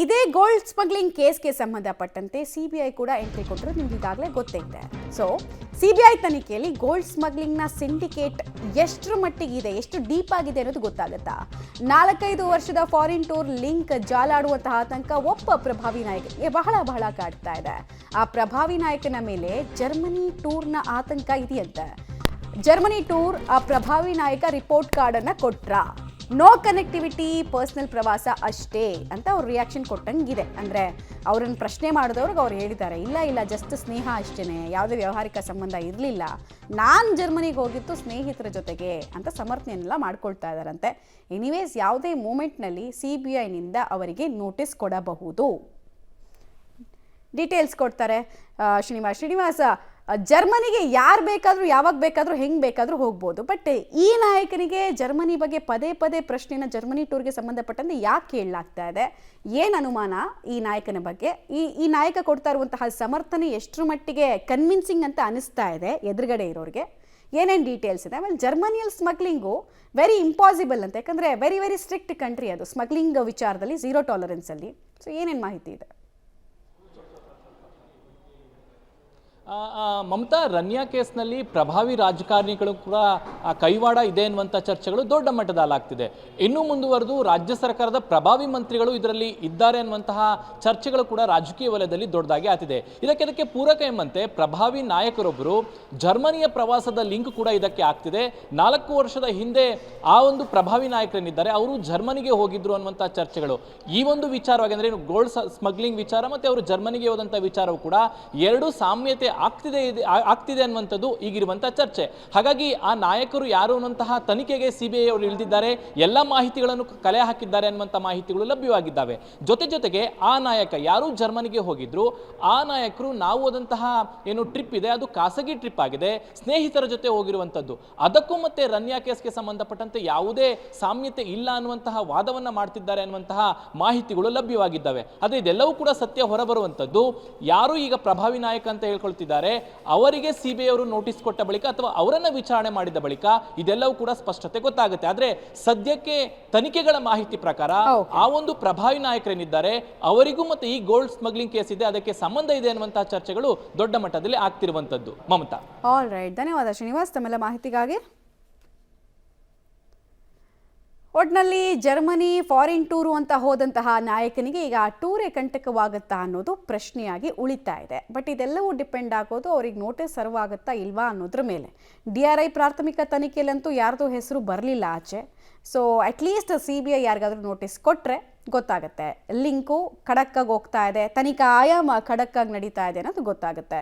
ಇದೇ gold smuggling ಕೇಸ್ಗೆ ಸಂಬಂಧಪಟ್ಟಂತೆ CBI ಕೂಡ ಎಂಟ್ರಿ ಕೊಟ್ಟರು, ನಿಮ್ಗೆ ಈಗಾಗಲೇ ಗೊತ್ತೇ ಇದೆ. ಸೊ ಸಿಬಿಐ ತನಿಖೆಯಲ್ಲಿ ಗೋಲ್ಡ್ ಸ್ಮಗ್ಲಿಂಗ್ನ ಸಿಂಡಿಕೇಟ್ ಎಷ್ಟರ ಮಟ್ಟಿಗಿದೆ, ಎಷ್ಟು ಡೀಪ್ ಆಗಿದೆ ಅನ್ನೋದು ಗೊತ್ತಾಗುತ್ತಾ. 4-5 ವರ್ಷದ ಫಾರಿನ್ ಟೂರ್ ಲಿಂಕ್ ಜಾಲಾಡುವಂತಹ ಆತಂಕ ಒಬ್ಬ ಪ್ರಭಾವಿ ನಾಯಕನಿಗೆ ಬಹಳ ಕಾಡ್ತಾ ಇದೆ. ಆ ಪ್ರಭಾವಿ ನಾಯಕನ ಮೇಲೆ ಜರ್ಮನಿ ಟೂರ್ನ ಆತಂಕ ಇದೆಯಂತೆ. ಜರ್ಮನಿ ಟೂರ್ ಆ ಪ್ರಭಾವಿ ನಾಯಕ ರಿಪೋರ್ಟ್ ಕಾರ್ಡ್ ಅನ್ನ ಕೊಟ್ರ, ನೋ ಕನೆಕ್ಟಿವಿಟಿ, ಪರ್ಸನಲ್ ಪ್ರವಾಸ ಅಷ್ಟೇ ಅಂತ ಅವ್ರು ರಿಯಾಕ್ಷನ್ ಕೊಟ್ಟಂಗಿದೆ. ಅಂದರೆ ಅವ್ರನ್ನ ಪ್ರಶ್ನೆ ಮಾಡಿದವ್ರಿಗೆ ಅವ್ರು ಹೇಳಿದ್ದಾರೆ, ಇಲ್ಲ ಜಸ್ಟ್ ಸ್ನೇಹ ಅಷ್ಟೇ, ಯಾವುದೇ ವ್ಯಾವಹಾರಿಕ ಸಂಬಂಧ ಇರಲಿಲ್ಲ, ನಾನು ಜರ್ಮನಿಗೆ ಹೋಗಿದ್ದು ಸ್ನೇಹಿತರ ಜೊತೆಗೆ ಅಂತ ಸಮರ್ಥನೆಯನ್ನೆಲ್ಲ ಮಾಡ್ಕೊಳ್ತಾ ಇದ್ದಾರಂತೆ. ಎನಿವೇಸ್ ಯಾವುದೇ ಮೂಮೆಂಟ್ನಲ್ಲಿ CBIನಿಂದ ಅವರಿಗೆ ನೋಟಿಸ್ ಕೊಡಬಹುದು. ಡೀಟೇಲ್ಸ್ ಕೊಡ್ತಾರೆ ಶ್ರೀನಿವಾಸ. ಜರ್ಮನಿಗೆ ಯಾರು ಬೇಕಾದರೂ ಯಾವಾಗ ಬೇಕಾದರೂ ಹೆಂಗೆ ಬೇಕಾದರೂ ಹೋಗ್ಬೋದು, ಬಟ್ ಈ ನಾಯಕನಿಗೆ ಜರ್ಮನಿ ಬಗ್ಗೆ ಪದೇ ಪ್ರಶ್ನೆನ ಜರ್ಮನಿ ಟೂರ್ಗೆ ಸಂಬಂಧಪಟ್ಟಂತೆ ಯಾಕೆ ಕೇಳಲಾಗ್ತಾ ಇದೆ, ಏನು ಅನುಮಾನ ಈ ನಾಯಕನ ಬಗ್ಗೆ, ಈ ನಾಯಕ ಕೊಡ್ತಾ ಇರುವಂತಹ ಸಮರ್ಥನೆ ಎಷ್ಟರ ಮಟ್ಟಿಗೆ ಕನ್ವಿನ್ಸಿಂಗ್ ಅಂತ ಅನಿಸ್ತಾ ಇದೆ ಎದುರುಗಡೆ ಇರೋರಿಗೆ, ಏನೇನು ಡೀಟೇಲ್ಸ್ ಇದೆ. ಆಮೇಲೆ ಜರ್ಮನಿಯಲ್ಲಿ ಸ್ಮಗ್ಲಿಂಗು ವೆರಿ ಇಂಪಾಸಿಬಲ್ ಅಂತ, ಯಾಕಂದರೆ ವೆರಿ ಸ್ಟ್ರಿಕ್ಟ್ ಕಂಟ್ರಿ ಅದು ಸ್ಮಗ್ಲಿಂಗ್ ವಿಚಾರದಲ್ಲಿ, ಝೀರೋ ಟಾಲರೆನ್ಸಲ್ಲಿ. ಸೊ ಏನೇನು ಮಾಹಿತಿ ಇದೆ? ಮಮತಾ, ರನ್ಯಾ ಕೇಸ್ನಲ್ಲಿ ಪ್ರಭಾವಿ ರಾಜಕಾರಣಿಗಳು ಕೂಡ ಕೈವಾಡ ಇದೆ ಎನ್ನುವಂಥ ಚರ್ಚೆಗಳು ದೊಡ್ಡ ಮಟ್ಟದಲ್ಲಾಗ್ತಿದೆ. ಇನ್ನೂ ಮುಂದುವರೆದು ರಾಜ್ಯ ಸರ್ಕಾರದ ಪ್ರಭಾವಿ ಮಂತ್ರಿಗಳು ಇದರಲ್ಲಿ ಇದ್ದಾರೆ ಅನ್ನುವಂತಹ ಚರ್ಚೆಗಳು ಕೂಡ ರಾಜಕೀಯ ವಲಯದಲ್ಲಿ ದೊಡ್ಡದಾಗಿ ಆಗ್ತಿದೆ. ಇದಕ್ಕೆ ಪೂರಕ ಎಂಬಂತೆ ಪ್ರಭಾವಿ ನಾಯಕರೊಬ್ಬರು ಜರ್ಮನಿಯ ಪ್ರವಾಸದ ಲಿಂಕ್ ಕೂಡ ಇದಕ್ಕೆ ಆಗ್ತಿದೆ. 4 ವರ್ಷದ ಹಿಂದೆ ಆ ಒಂದು ಪ್ರಭಾವಿ ನಾಯಕರೇನಿದ್ದಾರೆ ಅವರು ಜರ್ಮನಿಗೆ ಹೋಗಿದ್ರು ಅನ್ನುವಂಥ ಚರ್ಚೆಗಳು. ಈ ಒಂದು ವಿಚಾರವಾಗಿ ಅಂದರೆ ಗೋಲ್ಡ್ ಸ್ಮಗ್ಲಿಂಗ್ ವಿಚಾರ ಮತ್ತು ಅವರು ಜರ್ಮನಿಗೆ ಹೋದಂಥ ವಿಚಾರವು ಕೂಡ ಎರಡು ಸಾಮ್ಯತೆ ಆಗ್ತಿದೆ ಅನ್ನುವಂಥದ್ದು ಈಗಿರುವಂತಹ ಚರ್ಚೆ. ಹಾಗಾಗಿ ಆ ನಾಯಕರು ಯಾರು ಅನ್ನುವಂತಹ ತನಿಖೆಗೆ CBI ಅವರು ಇಳಿದಿದ್ದಾರೆ, ಎಲ್ಲ ಮಾಹಿತಿಗಳನ್ನು ಕಲೆ ಹಾಕಿದ್ದಾರೆ ಅನ್ನುವಂಥ ಮಾಹಿತಿಗಳು ಲಭ್ಯವಾಗಿದ್ದಾವೆ. ಜೊತೆಗೆ ಆ ನಾಯಕ ಯಾರು ಜರ್ಮನಿಗೆ ಹೋಗಿದ್ರು, ಆ ನಾಯಕರು ನಾವು ಹೋದಂತಹ ಏನು ಟ್ರಿಪ್ ಇದೆ ಅದು ಖಾಸಗಿ ಟ್ರಿಪ್ ಆಗಿದೆ, ಸ್ನೇಹಿತರ ಜೊತೆ ಹೋಗಿರುವಂಥದ್ದು, ಅದಕ್ಕೂ ಮತ್ತೆ ರನ್ಯಾ ಕೇಸ್ಗೆ ಸಂಬಂಧಪಟ್ಟಂತೆ ಯಾವುದೇ ಸಾಮ್ಯತೆ ಇಲ್ಲ ಅನ್ನುವಂತಹ ವಾದವನ್ನ ಮಾಡ್ತಿದ್ದಾರೆ ಅನ್ನುವಂತಹ ಮಾಹಿತಿಗಳು ಲಭ್ಯವಾಗಿದ್ದಾವೆ. ಆದರೆ ಇದೆಲ್ಲವೂ ಕೂಡ ಸತ್ಯ ಹೊರಬರುವಂಥದ್ದು ಯಾರು ಈಗ ಪ್ರಭಾವಿ ನಾಯಕ ಅಂತ ಹೇಳ್ಕೊಳ್ತಿದ್ದಾರೆ ಅವರಿಗೆ CBI ಅವರು ನೋಟಿಸ್ ಕೊಟ್ಟ ಬಳಿಕ ಅಥವಾ ಅವರನ್ನ ವಿಚಾರಣೆ ಮಾಡಿದ ಬಳಿಕ ಇದೆಲ್ಲವೂ ಕೂಡ ಸ್ಪಷ್ಟತೆ ಗೊತ್ತಾಗುತ್ತೆ. ಆದ್ರೆ ಸದ್ಯಕ್ಕೆ ತನಿಖೆಗಳ ಮಾಹಿತಿ ಪ್ರಕಾರ ಆ ಒಂದು ಪ್ರಭಾವಿ ನಾಯಕರೇನಿದ್ದಾರೆ ಅವರಿಗೂ ಮತ್ತೆ ಈ ಗೋಲ್ಡ್ ಸ್ಮಗ್ಲಿಂಗ್ ಕೇಸ್ ಇದೆ ಅದಕ್ಕೆ ಸಂಬಂಧ ಇದೆ ಅನ್ನುವಂತಹ ಚರ್ಚೆಗಳು ದೊಡ್ಡ ಮಟ್ಟದಲ್ಲಿ ಆಗ್ತಿರುವಂತದ್ದು. ಮಮತಾ, ಆಲ್ ರೈಟ್, ಧನ್ಯವಾದ ಶ್ರೀನಿವಾಸ್ ತಮ್ಮೆಲ್ಲ ಮಾಹಿತಿಗಾಗಿ. ಒಟ್ನಲ್ಲಿ ಜರ್ಮನಿ ಫಾರಿನ್ ಟೂರು ಅಂತ ಹೋದಂತಹ ನಾಯಕನಿಗೆ ಈಗ ಆ ಟೂರೇ ಕಂಟಕವಾಗುತ್ತಾ ಅನ್ನೋದು ಪ್ರಶ್ನೆಯಾಗಿ ಉಳಿತಾ ಇದೆ. ಬಟ್ ಇದೆಲ್ಲವೂ ಡಿಪೆಂಡ್ ಆಗೋದು ಅವ್ರಿಗೆ ನೋಟಿಸ್ ಸರ್ವ್ ಆಗುತ್ತಾ ಇಲ್ವಾ ಅನ್ನೋದ್ರ ಮೇಲೆ. DRI ಪ್ರಾಥಮಿಕ ತನಿಖೆಯಲ್ಲಂತೂ ಯಾರ್ದು ಹೆಸರು ಬರಲಿಲ್ಲ ಆಚೆ. ಸೊ ಅಟ್ಲೀಸ್ಟ್ CBI ಯಾರಿಗಾದ್ರೂ ನೋಟಿಸ್ ಕೊಟ್ಟರೆ ಗೊತ್ತಾಗುತ್ತೆ, ಲಿಂಕು ಖಡಕ್ಕಾಗಿ ಹೋಗ್ತಾ ಇದೆ, ತನಿಖಾ ಆಯಾಮ ಖಡಕ್ಕಾಗಿ ನಡೀತಾ ಇದೆ ಅನ್ನೋದು ಗೊತ್ತಾಗುತ್ತೆ.